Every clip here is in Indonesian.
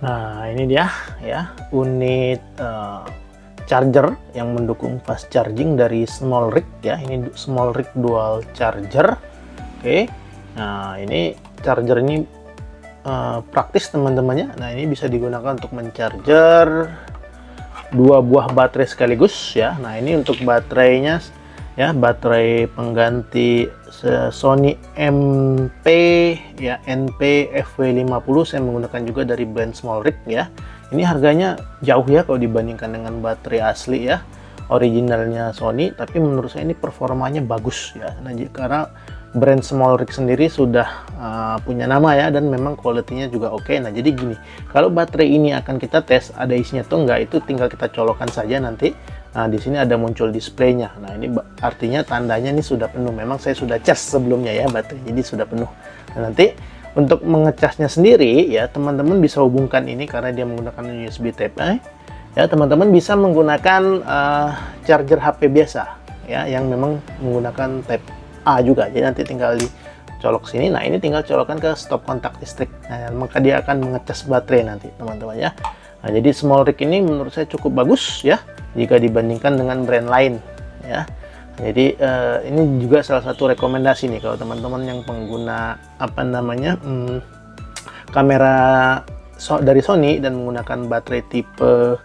Nah, ini dia ya, unit charger yang mendukung fast charging dari SmallRig ya. Ini SmallRig dual charger. Oke. Nah, ini charger ini praktis teman-temannya. Nah, ini bisa digunakan untuk mencharger dua buah baterai sekaligus ya. Nah, ini untuk baterainya ya, baterai pengganti Sony MP ya, NP FW50. Saya menggunakan juga dari brand SmallRig ya. Ini harganya jauh ya kalau dibandingkan dengan baterai asli ya, originalnya Sony, tapi menurut saya ini performanya bagus ya. Nah, karena brand SmallRig sendiri sudah punya nama ya, dan memang kualitinya juga oke. Nah, jadi gini, kalau baterai ini akan kita tes ada isinya atau enggak, itu tinggal kita colokkan saja nanti. Nah, di sini ada muncul displaynya. Nah, ini artinya tandanya ini sudah penuh. Memang saya sudah cas sebelumnya ya baterai, jadi sudah penuh. Nah, nanti untuk mengecasnya sendiri ya, teman-teman bisa hubungkan ini karena dia menggunakan USB Type A. Ya, teman-teman bisa menggunakan charger HP biasa ya, yang memang menggunakan Type A juga. Jadi nanti tinggal dicolok sini. Nah, ini tinggal colokkan ke stop kontak listrik. Nah, maka dia akan mengecas baterai nanti, teman-teman ya. Nah, jadi SmallRig ini menurut saya cukup bagus ya jika dibandingkan dengan brand lain ya. Jadi ini juga salah satu rekomendasi nih kalau teman-teman yang pengguna apa namanya kamera dari Sony dan menggunakan baterai tipe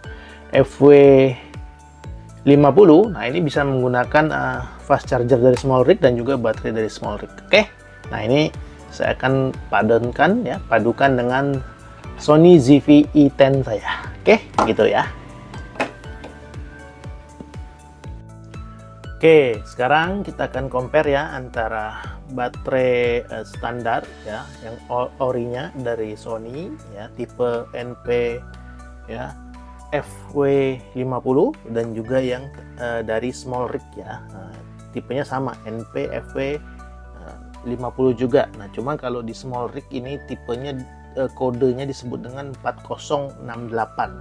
FW50. Nah, ini bisa menggunakan fast charger dari SmallRig dan juga baterai dari SmallRig. Oke. Nah, ini saya akan padukan dengan Sony ZV-E10 saya. Oke, gitu ya. Oke, sekarang kita akan compare ya antara baterai standar ya, yang orinya dari Sony ya, tipe NP ya, FW50, dan juga yang dari SmallRig ya. Tipenya sama, NP FW50 juga. Nah, cuma kalau di SmallRig ini tipenya kodenya disebut dengan 4068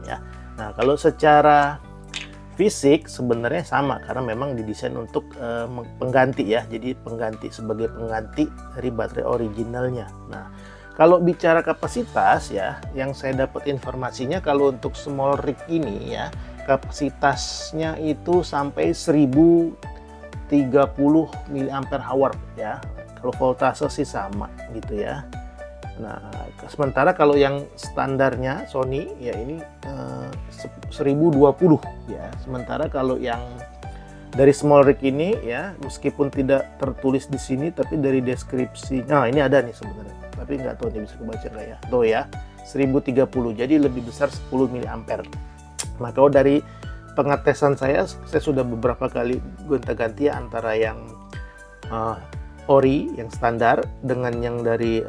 ya. Nah, kalau secara fisik sebenarnya sama karena memang didesain untuk pengganti ya. Jadi sebagai pengganti dari baterai originalnya. Nah, kalau bicara kapasitas ya, yang saya dapat informasinya kalau untuk SmallRig ini ya, kapasitasnya itu sampai 1030 mAh ya. Kalau voltase sih sama gitu ya. Nah, sementara kalau yang standarnya Sony ya ini 1020 ya. Sementara kalau yang dari SmallRig ini ya, meskipun tidak tertulis di sini tapi dari deskripsi, nah ini ada nih sebenarnya. Tapi nggak tahu nih bisa kebaca nggak ya. Tuh ya, 1030. Jadi lebih besar 10 mA. Nah, kalau dari pengetesan saya sudah beberapa kali gonta-ganti ya, antara yang ori yang standar dengan yang dari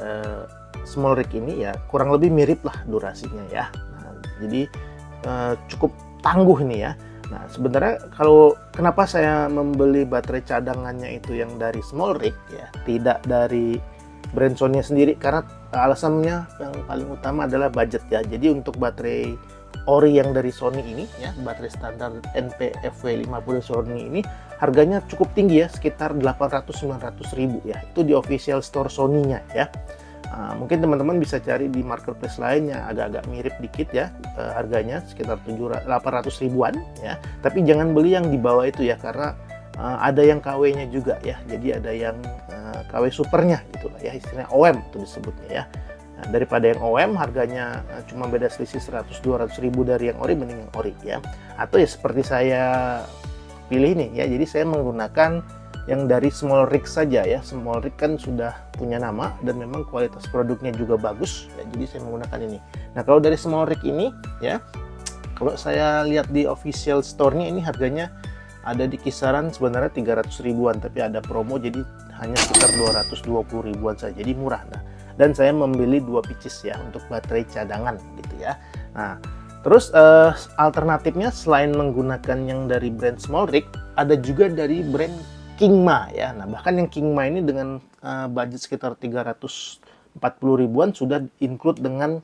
SmallRig ini ya, kurang lebih mirip lah durasinya ya. Nah, jadi cukup tangguh ini ya. Nah, sebenarnya kalau kenapa saya membeli baterai cadangannya itu yang dari SmallRig ya, tidak dari brand Sony sendiri, karena alasannya yang paling utama adalah budget ya. Jadi untuk baterai ori yang dari Sony ini ya, baterai standar NP-FW50 Sony ini harganya cukup tinggi ya, sekitar 800-900 ribu ya. Itu di official store Sony-nya ya. Mungkin teman-teman bisa cari di marketplace lain yang agak-agak mirip dikit ya, harganya sekitar 800 ribuan ya. Tapi jangan beli yang di bawah itu ya, karena ada yang KW-nya juga ya. Jadi ada yang KW supernya gitu lah ya, istilahnya OM itu disebutnya ya. Nah, daripada yang OM harganya cuma beda selisih 100-200 ribu dari yang ori, mending yang ori ya. Atau ya seperti saya pilih nih ya, jadi saya menggunakan yang dari SmallRig saja ya. SmallRig kan sudah punya nama dan memang kualitas produknya juga bagus ya, jadi saya menggunakan ini. Nah, kalau dari SmallRig ini ya, kalau saya lihat di official store-nya ini harganya ada di kisaran sebenarnya 300 ribuan, tapi ada promo jadi hanya sekitar 220 ribuan saja, jadi murah. Nah, dan saya membeli 2 pieces ya untuk baterai cadangan gitu ya. Nah, terus alternatifnya selain menggunakan yang dari brand SmallRig, ada juga dari brand Kingma ya. Nah, bahkan yang Kingma ini dengan budget sekitar 340 ribuan sudah include dengan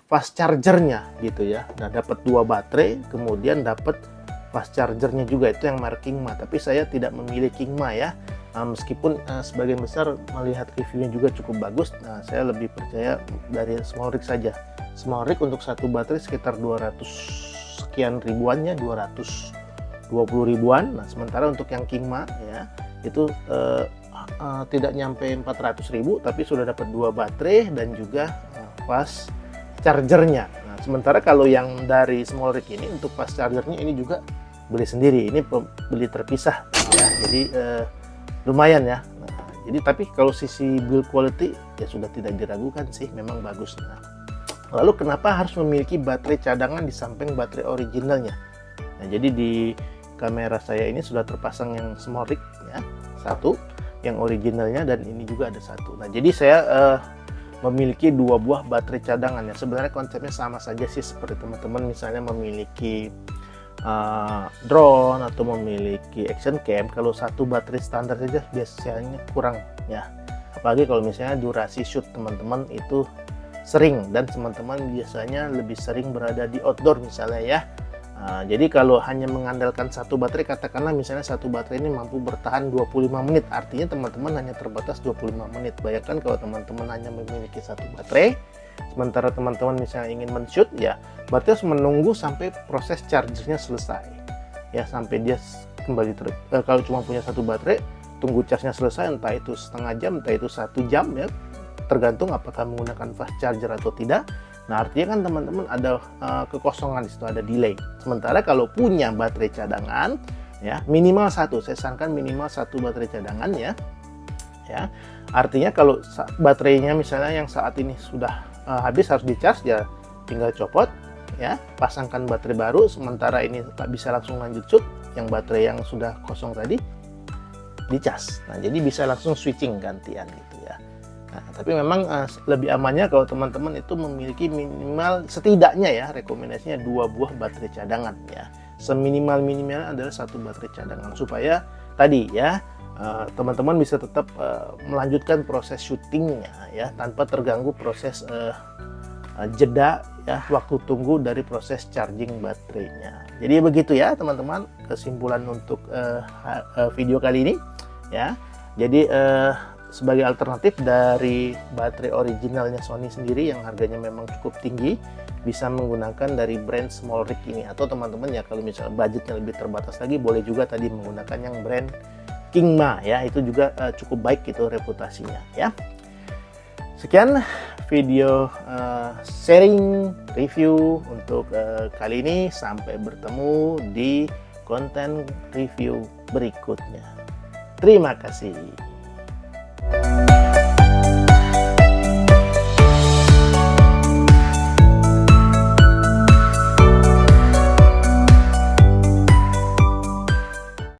fast chargernya gitu ya. Nah, dapat 2 baterai, kemudian dapat fast chargernya juga, itu yang merek Kingma. Tapi saya tidak memilih Kingma ya. Meskipun sebagian besar melihat reviewnya juga cukup bagus, nah saya lebih percaya dari SmallRig saja. small rig untuk satu baterai sekitar 200 sekian ribuan ya, 220 ribuan. Nah sementara untuk yang Kingma ya itu tidak nyampe 400.000, tapi sudah dapat 2 baterai dan juga fast chargernya. Nah sementara kalau yang dari small rig ini untuk fast chargernya ini juga beli sendiri, ini beli terpisah ya, jadi lumayan ya. Nah, jadi tapi kalau sisi build quality ya sudah tidak diragukan sih, memang bagus. Nah, lalu kenapa harus memiliki baterai cadangan di samping baterai originalnya? Nah jadi di kamera saya ini sudah terpasang yang small rig ya, satu, yang originalnya, dan ini juga ada satu. Nah jadi saya memiliki 2 buah baterai cadangan ya. Sebenarnya konsepnya sama saja sih seperti teman-teman misalnya memiliki drone atau memiliki action cam. Kalau satu baterai standar saja biasanya kurang ya, apalagi kalau misalnya durasi shoot teman-teman itu sering dan teman-teman biasanya lebih sering berada di outdoor misalnya ya. Jadi kalau hanya mengandalkan satu baterai, katakanlah misalnya satu baterai ini mampu bertahan 25 menit, artinya teman-teman hanya terbatas 25 menit. Bayangkan kalau teman-teman hanya memiliki satu baterai, sementara teman-teman misalnya ingin men-shoot ya, berarti harus menunggu sampai proses chargernya selesai ya, sampai dia kembali kalau cuma punya satu baterai, tunggu charge-nya selesai, entah itu setengah jam, entah itu 1 jam ya, tergantung apakah menggunakan fast charger atau tidak. Nah artinya kan teman-teman ada kekosongan di situ, ada delay. Sementara kalau punya baterai cadangan ya, minimal satu, saya sarankan minimal satu baterai cadangan ya. Artinya kalau baterainya misalnya yang saat ini sudah habis, harus di-charge ya, tinggal copot ya, pasangkan baterai baru. Sementara ini tak bisa langsung lanjut shoot, yang baterai yang sudah kosong tadi di-charge. Nah jadi bisa langsung switching gantian gitu ya. Nah, tapi memang lebih amannya kalau teman-teman itu memiliki minimal, setidaknya ya rekomendasinya 2 buah baterai cadangan ya. Seminimal-minimalnya adalah 1 baterai cadangan, supaya tadi ya teman-teman bisa tetap melanjutkan proses syutingnya ya, tanpa terganggu proses jeda ya, waktu tunggu dari proses charging baterainya. Jadi begitu ya teman-teman kesimpulan untuk video kali ini ya. Jadi sebagai alternatif dari baterai originalnya Sony sendiri yang harganya memang cukup tinggi, bisa menggunakan dari brand small rig ini, atau teman-teman ya kalau misalnya budgetnya lebih terbatas lagi, boleh juga tadi menggunakan yang brand Kingma ya, itu juga cukup baik itu reputasinya ya. Sekian video sharing review untuk kali ini, sampai bertemu di konten review berikutnya. Terima kasih.